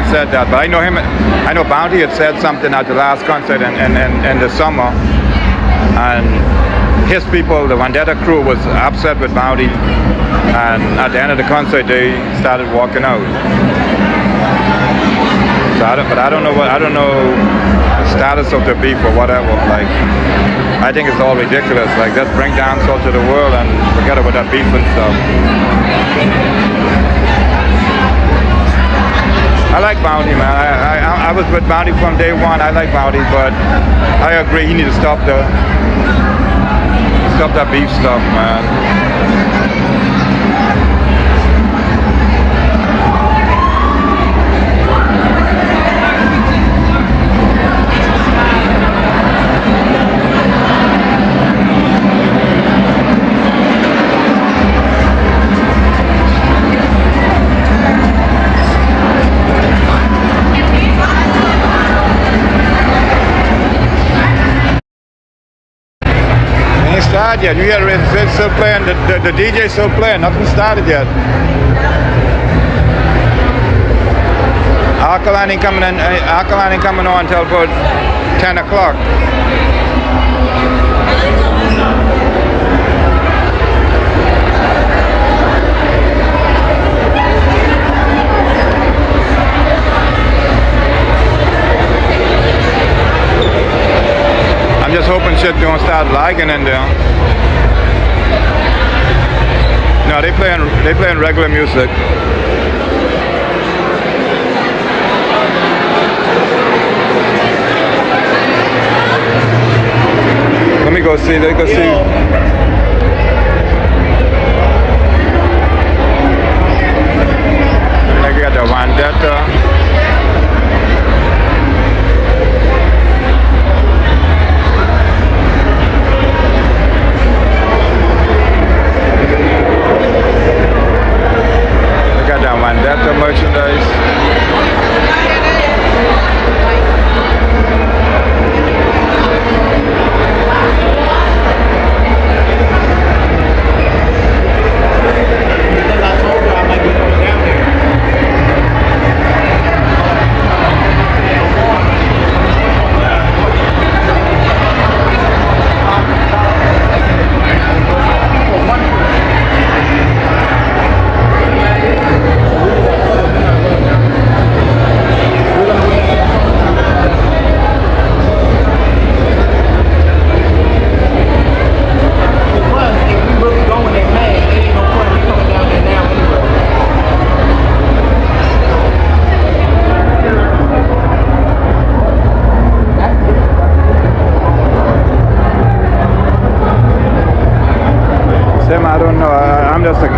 said that, but I know him. I know Bounty had said something at the last concert in the summer, and his people, the Vendetta crew, was upset with Bounty, and at the end of the concert, they started walking out. So I don't know the status of the beef or whatever. Like, I think it's all ridiculous. Like, let's bring dancehall to the world and forget about that beef and stuff. I like Bounty, man. I was with Bounty from day one. I like Bounty, but I agree he needs to stop that beef stuff, man. Yet. You hear it's still playing, the DJ still playing, nothing started yet. Alkaline ain't coming on until about 10 o'clock. I'm just hoping shit don't start lagging in there. No, they playing regular music. Let me go see. They go see. They got the Vendetta. Vendetta merchandise.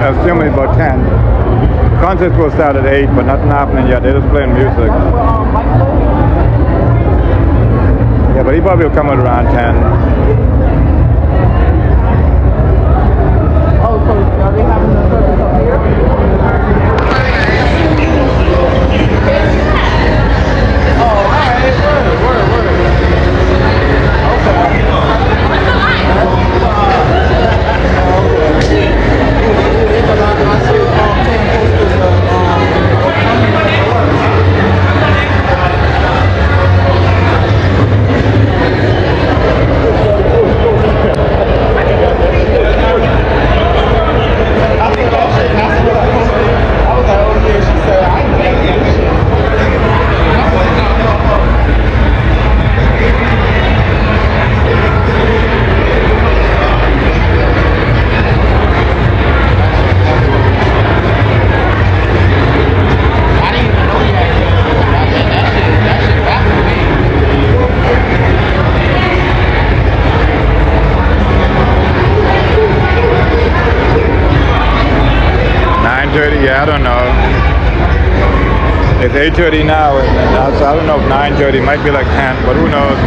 Assuming about 10. The concert will start at 8, but nothing happening yet. They're just playing music. Yeah, but he probably will come out around 10. Oh, so are they having the service up here? Oh, alright. Word. Okay. I don't know. It's 8:30 now, and so I don't know if 9:30 might be like 10, but who knows?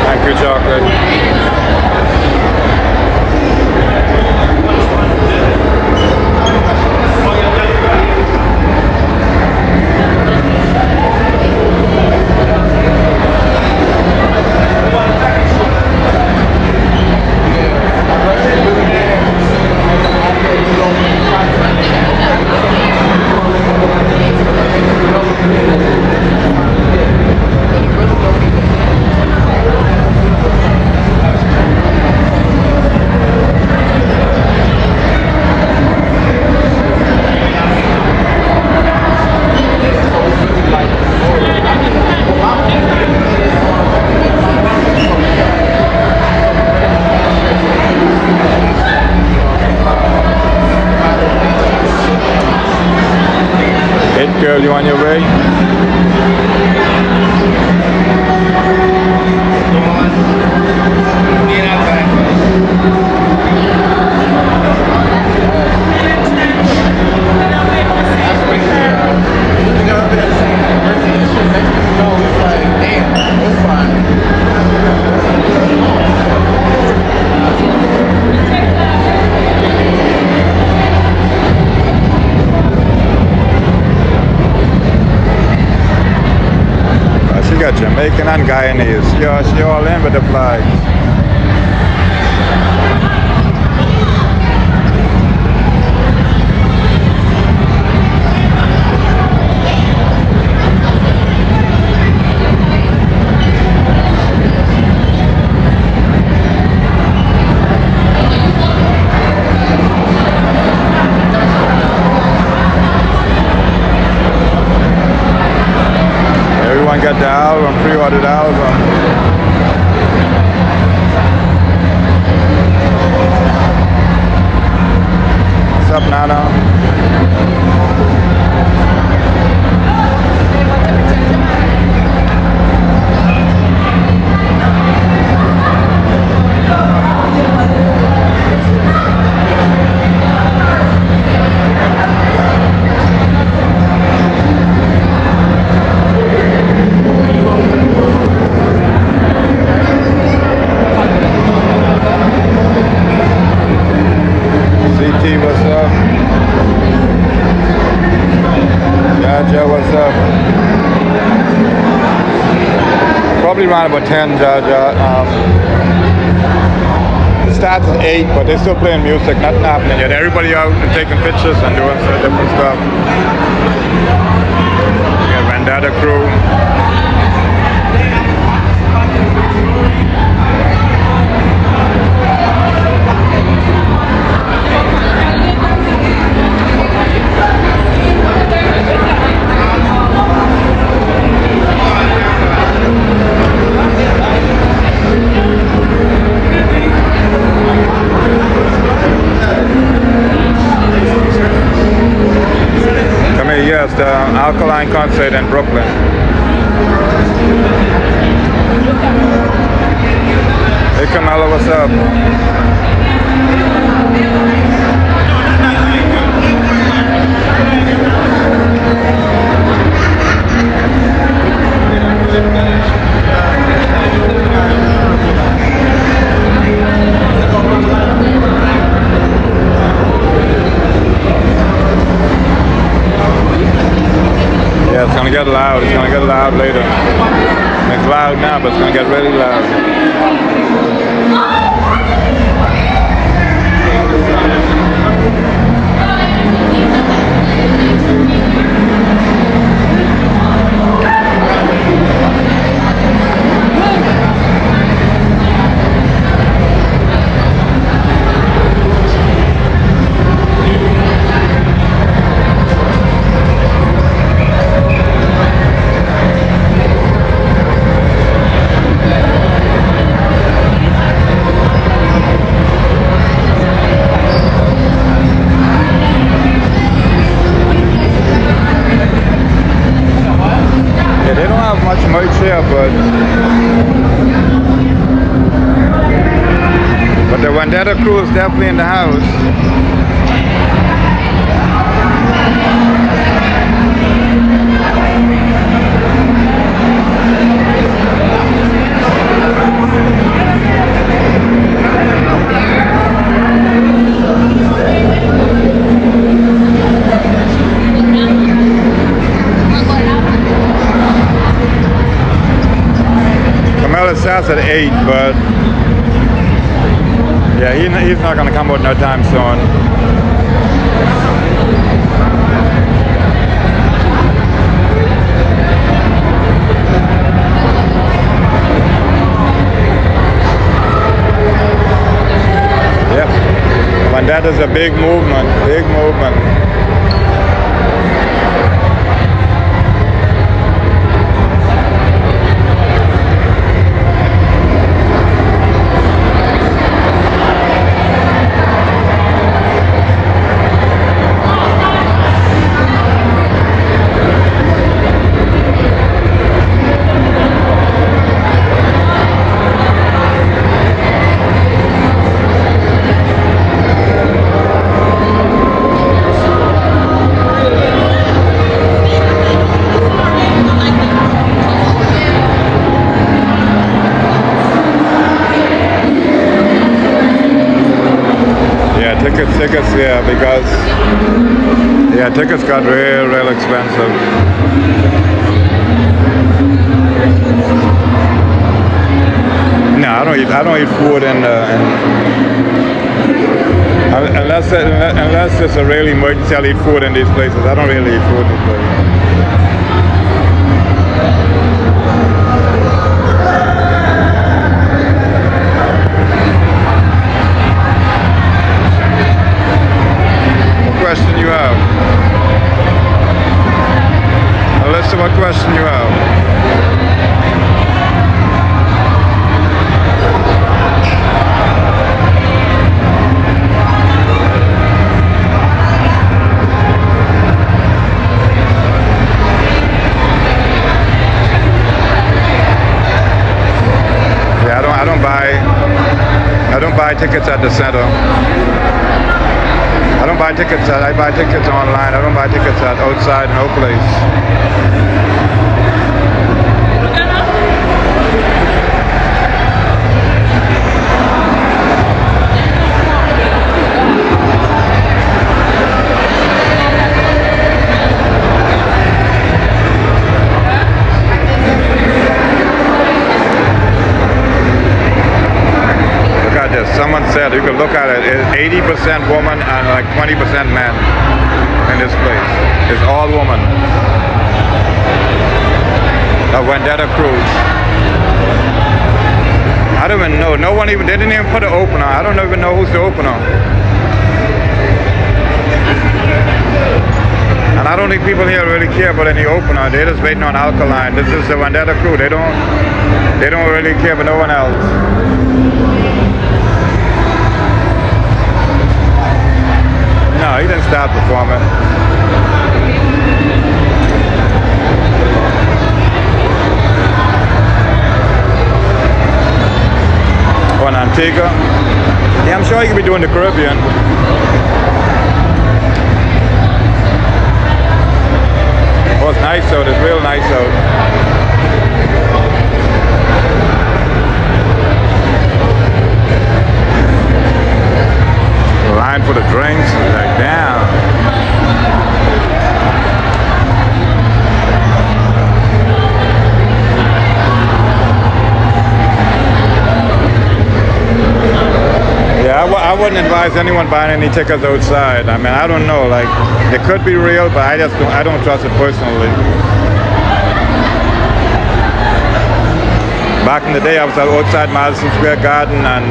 Thank you, chocolate. Alright, girl, you on your way? She got Jamaican and Guyanese. Yeah, she all in with the flags. Everyone got the album, pre-ordered album. What's up, Nana? CT, what's up? Jaja, what's up? Probably around about 10, Jaja. It starts at 8, but they're still playing music, nothing happening yet. Everybody out and taking pictures and doing some different stuff. We got Vendetta crew. Come here, yes, the Alkaline concert in Brooklyn. Hey Kamala, what's up? Yeah, it's gonna get loud. It's gonna get loud later. It's loud now, but it's gonna get really loud. But the Vendetta crew is definitely in the house. Camilla starts at 8, but yeah, he's not going to come out no time soon. Yep, and that is a big movement, big movement. real expensive. No, I don't eat food unless it's a real emergency. I'll eat food in these places. I don't really eat food in these places. Question you have? Alyssa, what question you have? Yeah, I don't buy tickets at the center. I buy tickets online. I don't buy tickets outside, no place. Look at this. Someone said, you can look at it, it's 80% woman and like 20% men in this place. It's all woman. A Vendetta cruise. I don't even know. They didn't even put an opener. I don't even know who's the opener. And I don't think people here really care about any opener. They're just waiting on Alkaline. This is the Vendetta crew. They don't really care about no one else. No, he didn't start performing. Oh, in Antigua? Yeah, I'm sure he could be doing the Caribbean. Oh, it's nice out. It's real nice out. Line for the drinks, like damn. Yeah, I wouldn't advise anyone buying any tickets outside. I mean, I don't know, like, it could be real, but I don't trust it personally. Back in the day, I was outside Madison Square Garden, and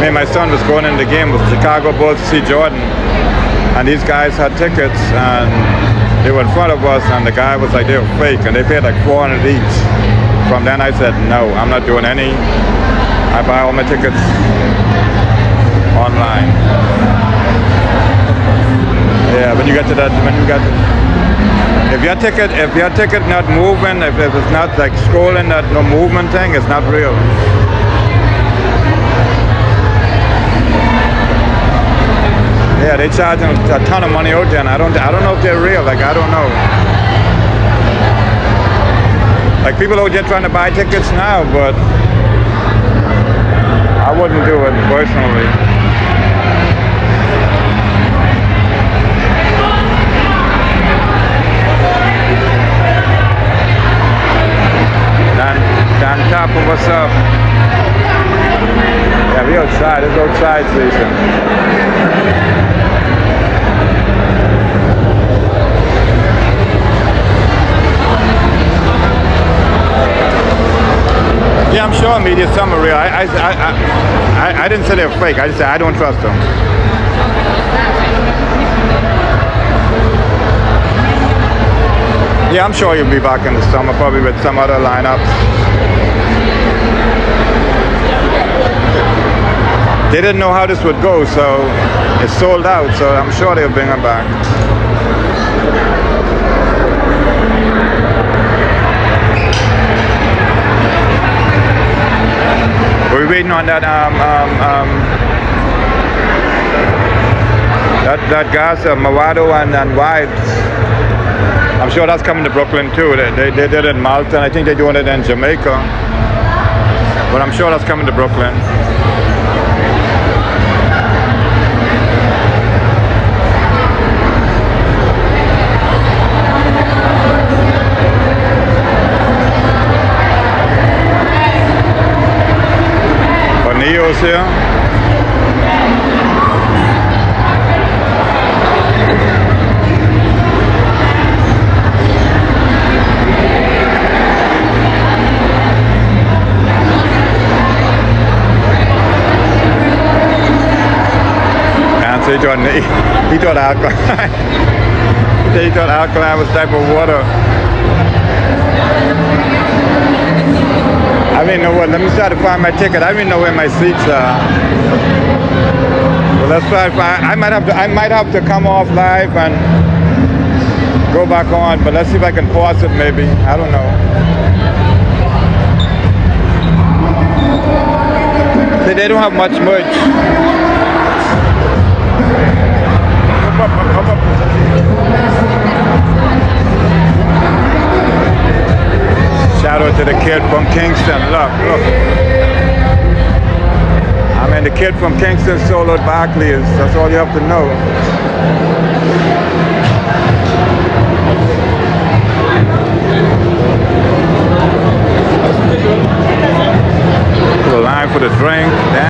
me and my son was going in the game with Chicago Bulls to see Jordan, and these guys had tickets, and they were in front of us, and the guy was like, they were fake, and they paid like $400 each. From then I said, no, I'm not doing any. I buy all my tickets online. Yeah, if your ticket not moving, if it's not like scrolling, that no movement thing, it's not real. Yeah, they charge a ton of money out there, and I don't know if they're real. Like, I don't know. Like, people out there trying to buy tickets now, but I wouldn't do it personally. Dan Tapper, what's up? Yeah, we outside. It's outside season. Yeah, I'm sure media some are real. I didn't say they're fake. I just said I don't trust them. Yeah, I'm sure you'll be back in the summer, probably with some other lineups. They didn't know how this would go, so it's sold out, so I'm sure they'll bring them back. We're waiting on that that gas, Mawado and Wives. I'm sure that's coming to Brooklyn too. They did it in Malta, and I think they're doing it in Jamaica. But I'm sure that's coming to Brooklyn. drinks here. And so he thought Alkaline. He thought Alkaline was type of water. I didn't know what. Let me try to find my ticket. I didn't know where my seats are. Well, let's try to find. I might have to come off live and go back on. But let's see if I can pause it. Maybe. I don't know. See, they don't have much merch. Shout out to the kid from Kingston. Look. I mean, the kid from Kingston soloed Barclays. That's all you have to know.